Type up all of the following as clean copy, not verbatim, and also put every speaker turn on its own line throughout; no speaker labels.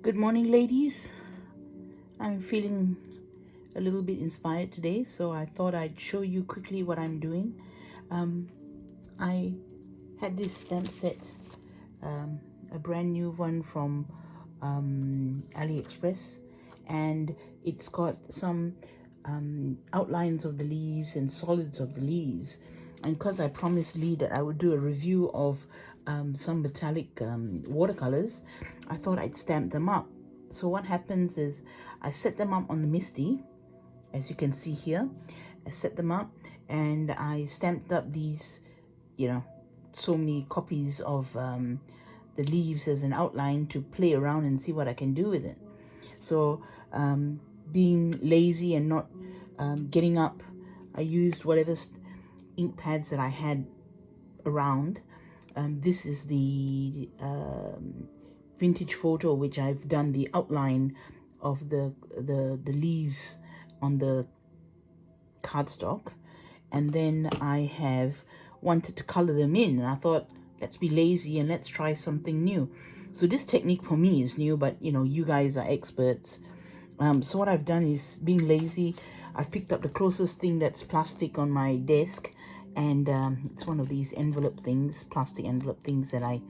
Good morning, ladies. I'm feeling a little bit inspired today, so I thought I'd show you quickly what I'm doing. I had this stamp set, a brand new one from AliExpress, and it's got some outlines of the leaves and solids of the leaves. And because I promised Lee that I would do a review of some metallic watercolors, I thought I'd stamp them up. So what happens is I set them up on the Misti, as you can see here. I set them up and I stamped up these, so many copies of the leaves as an outline to play around and see what I can do with it. So being lazy and not getting up, I used whatever ink pads that I had around. This is the vintage photo, which I've done the outline of the leaves on the cardstock, and then I have wanted to color them in, and I thought, let's be lazy and let's try something new. So this technique for me is new, but you guys are experts. So what I've done is, being lazy, I've picked up the closest thing that's plastic on my desk, and it's one of these envelope things, plastic envelope things that I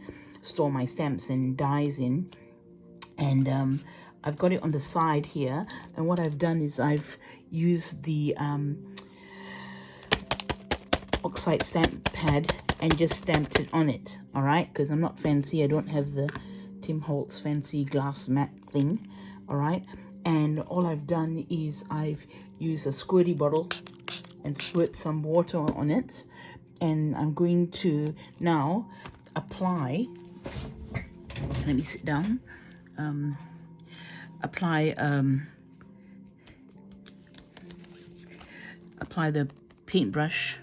store my stamps and dies in. And I've got it on the side here, and what I've done is I've used the oxide stamp pad and just stamped it on it, all right, because I'm not fancy. I don't have the Tim Holtz fancy glass mat thing, all right. And all I've done is I've used a squirty bottle and squirt some water on it, and I'm going to now apply, let me sit down, apply the paintbrush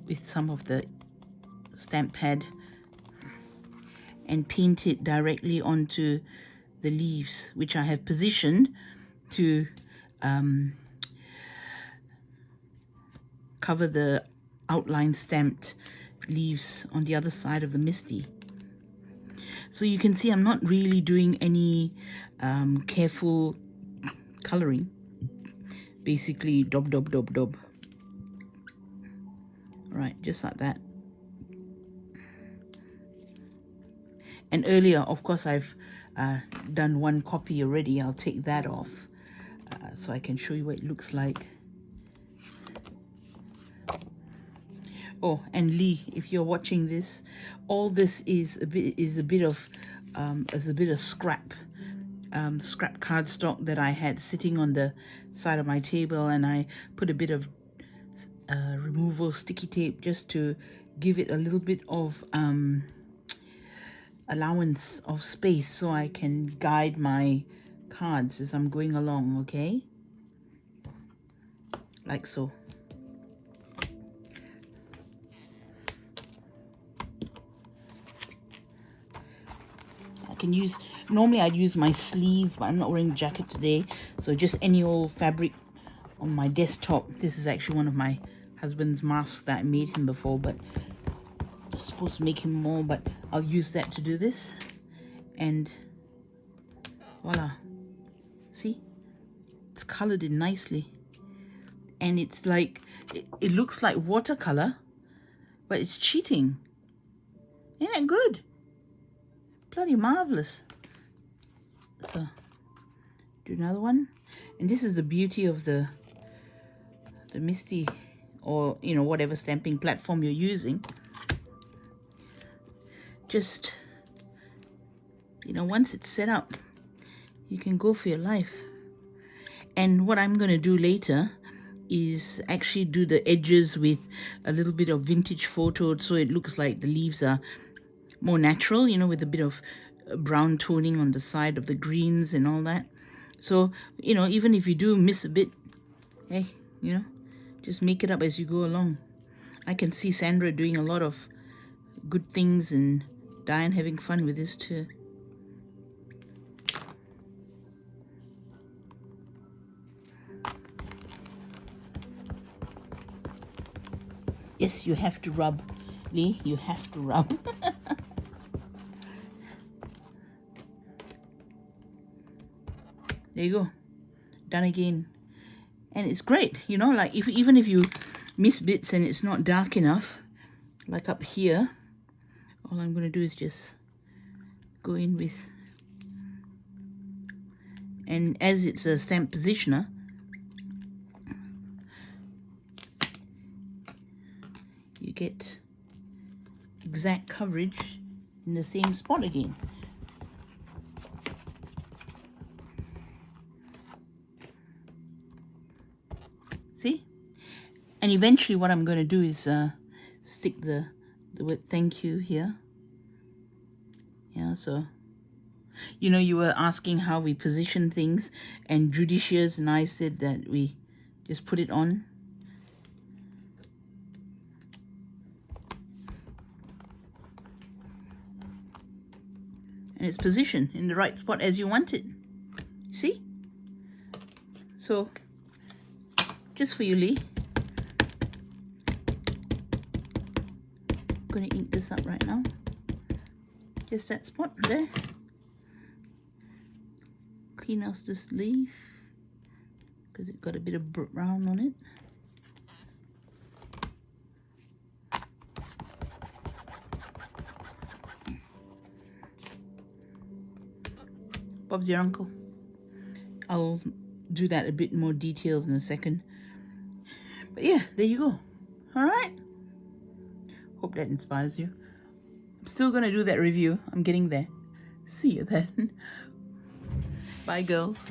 with some of the stamp pad and paint it directly onto the leaves, which I have positioned to cover the outline stamped leaves on the other side of the Misti. So you can see I'm not really doing any careful coloring. Basically dob dob dob dob. Right, just like that. And earlier, of course, I've done one copy already. I'll take that off so I can show you what it looks like. Oh, and Lee, if you're watching this, all this is a bit of scrap cardstock that I had sitting on the side of my table, and I put a bit of removable sticky tape just to give it a little bit of allowance of space so I can guide my cards as I'm going along, okay? Like so. Can use, normally I'd use my sleeve, but I'm not wearing a jacket today, so just any old fabric on my desktop. This is actually one of my husband's masks that I made him before, but I'm supposed to make him more, but I'll use that to do this. And voila, see, it's colored in nicely, and it's like it looks like watercolor, but it's cheating. Isn't it good? Bloody marvelous. So do another one, and this is the beauty of the Misti, or whatever stamping platform you're using. Just once it's set up, you can go for your life. And what I'm going to do later is actually do the edges with a little bit of vintage photo, so it looks like the leaves are more natural, with a bit of brown toning on the side of the greens and all that. So, even if you do miss a bit, hey, just make it up as you go along. I can see Sandra doing a lot of good things, and Diane having fun with this too. Yes, you have to rub, Lee, you have to rub. there you go, done again. And it's great, you know, like even if you miss bits and it's not dark enough, like up here, all I'm going to do is just go in with, and as it's a stamp positioner, you get exact coverage in the same spot again. See? And eventually what I'm going to do is stick the word thank you here. Yeah, so, you know, you were asking how we position things, and Judicious and I said that we just put it on. And it's positioned in the right spot as you want it. See? So, just for you, Lee. I'm going to ink this up right now. Just that spot there. Clean out this leaf because it's got a bit of brown on it. Bob's your uncle. I'll do that a bit more details in a second. But yeah, there you go. All right. Hope that inspires you. I'm still going to do that review. I'm getting there. See you then. Bye, girls.